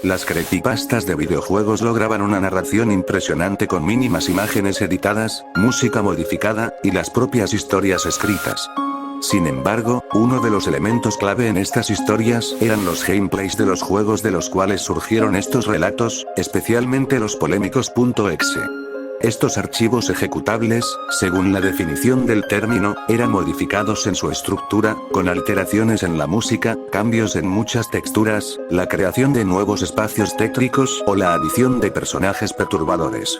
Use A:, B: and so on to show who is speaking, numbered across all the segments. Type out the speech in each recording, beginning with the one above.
A: Las creepypastas de videojuegos lograban una narración impresionante con mínimas imágenes editadas, música modificada, y las propias historias escritas. Sin embargo, uno de los elementos clave en estas historias eran los gameplays de los juegos de los cuales surgieron estos relatos, especialmente los polémicos .exe. Estos archivos ejecutables, según la definición del término, eran modificados en su estructura, con alteraciones en la música, cambios en muchas texturas, la creación de nuevos espacios tétricos o la adición de personajes perturbadores.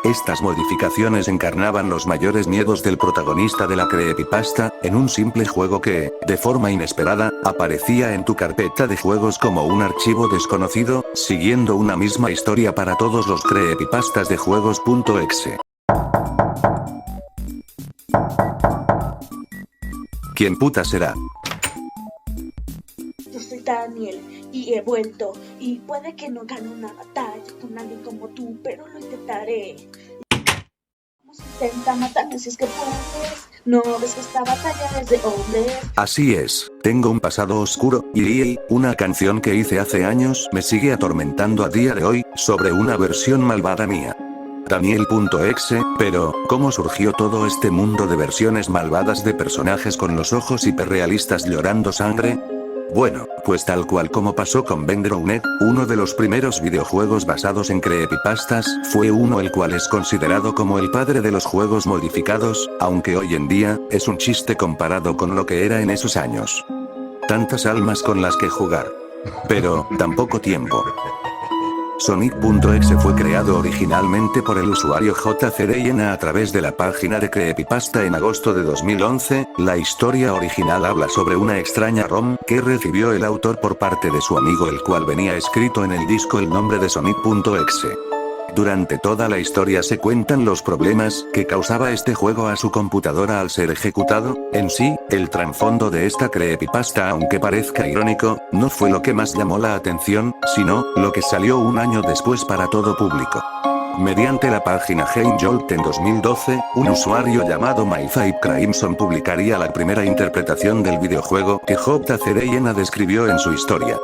A: Estas modificaciones encarnaban los mayores miedos del protagonista de la creepypasta, en un simple juego que, de forma inesperada, aparecía en tu carpeta de juegos como un archivo desconocido, siguiendo una misma historia para todos los creepypastas de juegos.exe. ¿Quién puta será?
B: Yo soy Daniel, y he vuelto, y puede que no gane una batalla con alguien como tú, pero lo intentaré. Intenta matarme si es que puedes. No ves que esta batalla es de hombres.
A: Así es, tengo un pasado oscuro, y una canción que hice hace años me sigue atormentando a día de hoy, sobre una versión malvada mía. Daniel.exe, pero, ¿cómo surgió todo este mundo de versiones malvadas de personajes con los ojos hiperrealistas llorando sangre? Bueno, pues tal cual como pasó con Vendrownet, uno de los primeros videojuegos basados en creepypastas, fue uno el cual es considerado como el padre de los juegos modificados, aunque hoy en día, es un chiste comparado con lo que era en esos años. Tantas almas con las que jugar. Pero, tan poco tiempo. Sonic.exe fue creado originalmente por el usuario JCDINA a través de la página de Creepypasta en agosto de 2011, la historia original habla sobre una extraña ROM que recibió el autor por parte de su amigo el cual venía escrito en el disco el nombre de Sonic.exe. Durante toda la historia se cuentan los problemas que causaba este juego a su computadora al ser ejecutado. En sí, el trasfondo de esta creepypasta, aunque parezca irónico, no fue lo que más llamó la atención, sino lo que salió un año después para todo público. Mediante la página GameJolt en 2012, un usuario llamado MyFiveCrimson publicaría la primera interpretación del videojuego que JCDINA describió en su historia.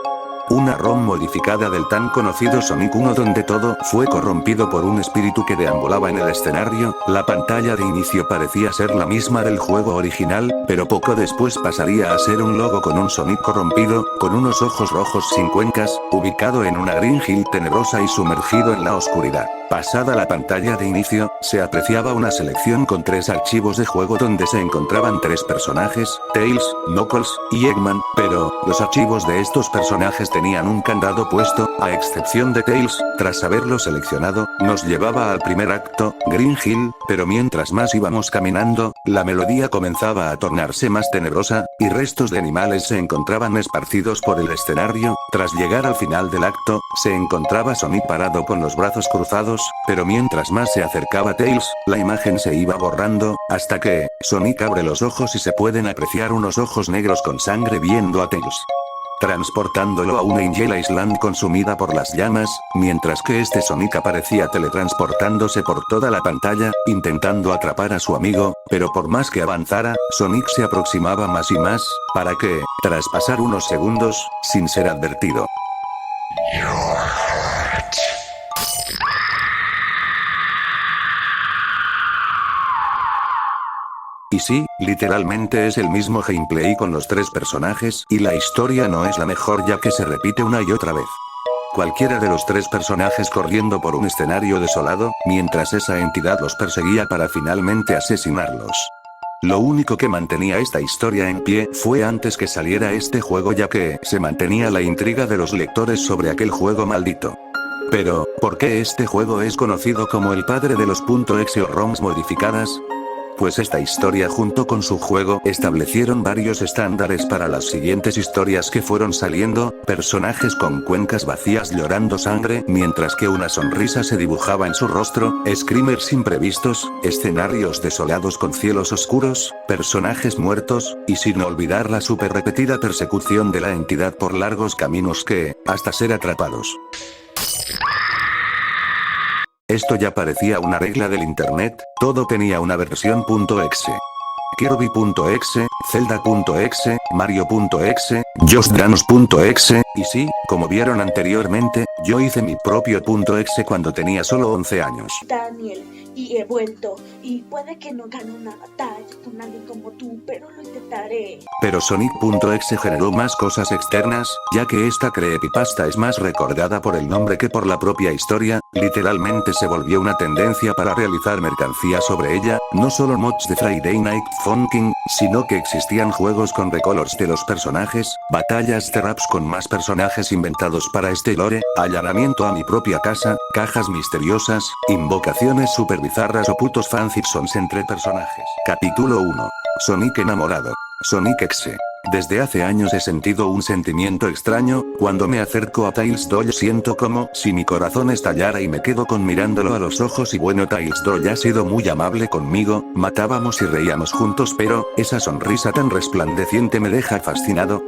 A: Una ROM modificada del tan conocido Sonic 1 donde todo fue corrompido por un espíritu que deambulaba en el escenario. La pantalla de inicio parecía ser la misma del juego original, pero poco después pasaría a ser un logo con un Sonic corrompido, con unos ojos rojos sin cuencas, ubicado en una Green Hill tenebrosa y sumergido en la oscuridad. Pasada la pantalla de inicio, se apreciaba una selección con 3 archivos de juego donde se encontraban 3 personajes, Tails, Knuckles y Eggman, pero, los archivos de estos personajes tenían un candado puesto, a excepción de Tails. Tras haberlo seleccionado, nos llevaba al primer acto, Green Hill, pero mientras más íbamos caminando, la melodía comenzaba a tornarse más tenebrosa, y restos de animales se encontraban esparcidos por el escenario. Tras llegar al final del acto, se encontraba Sonic parado con los brazos cruzados, pero mientras más se acercaba Tails, la imagen se iba borrando, hasta que, Sonic abre los ojos y se pueden apreciar unos ojos negros con sangre viendo a Tails, transportándolo a una Angel Island consumida por las llamas, mientras que este Sonic aparecía teletransportándose por toda la pantalla, intentando atrapar a su amigo, pero por más que avanzara, Sonic se aproximaba más y más, para que, tras pasar unos segundos, sin ser advertido, y sí, literalmente es el mismo gameplay con los 3 personajes, y la historia no es la mejor ya que se repite una y otra vez. Cualquiera de los 3 personajes corriendo por un escenario desolado, mientras esa entidad los perseguía para finalmente asesinarlos. Lo único que mantenía esta historia en pie fue antes que saliera este juego ya que se mantenía la intriga de los lectores sobre aquel juego maldito. Pero, ¿por qué este juego es conocido como el padre de los .exe o ROMs modificadas? Pues esta historia junto con su juego establecieron varios estándares para las siguientes historias que fueron saliendo, personajes con cuencas vacías llorando sangre mientras que una sonrisa se dibujaba en su rostro, screamers imprevistos, escenarios desolados con cielos oscuros, personajes muertos, y sin olvidar la super repetida persecución de la entidad por largos caminos que, hasta ser atrapados. Esto ya parecía una regla del internet, todo tenía una versión .exe. Kirby.exe, Zelda.exe, Mario.exe, JustDance.exe, y sí, como vieron anteriormente, Yo hice mi propio .exe cuando tenía solo 11 años.
B: Daniel, y he vuelto, y puede que no gane una batalla con nadie como tú, pero lo intentaré.
A: Pero Sonic.exe generó más cosas externas, ya que esta creepypasta es más recordada por el nombre que por la propia historia, literalmente se volvió una tendencia para realizar mercancía sobre ella, no solo mods de Friday Night Funkin', sino que existían juegos con recolors de los personajes, batallas de raps con más personajes inventados para este lore, allanamiento a mi propia casa, cajas misteriosas, invocaciones super bizarras o putos fanfictions entre personajes. Capítulo 1. Sonic enamorado. Sonic Exe. Desde hace años he sentido un sentimiento extraño, cuando me acerco a Tails Doll siento como si mi corazón estallara y me quedo con mirándolo a los ojos y bueno Tails Doll ha sido muy amable conmigo, matábamos y reíamos juntos pero, esa sonrisa tan resplandeciente me deja fascinado.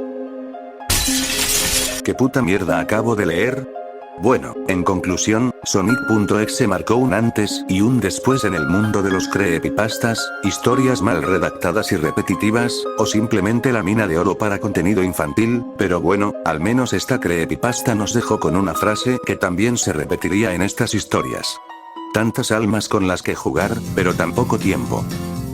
A: ¿Qué puta mierda acabo de leer? Bueno, en conclusión, Sonic.exe marcó un antes y un después en el mundo de los creepypastas, historias mal redactadas y repetitivas, o simplemente la mina de oro para contenido infantil, pero bueno, al menos esta creepypasta nos dejó con una frase que también se repetiría en estas historias. Tantas almas con las que jugar, pero tan poco tiempo.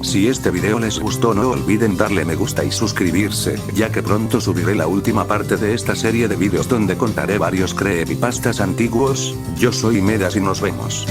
A: Si este video les gustó no olviden darle me gusta y suscribirse, ya que pronto subiré la última parte de esta serie de vídeos donde contaré varios creepypastas antiguos. Yo soy Medas y nos vemos.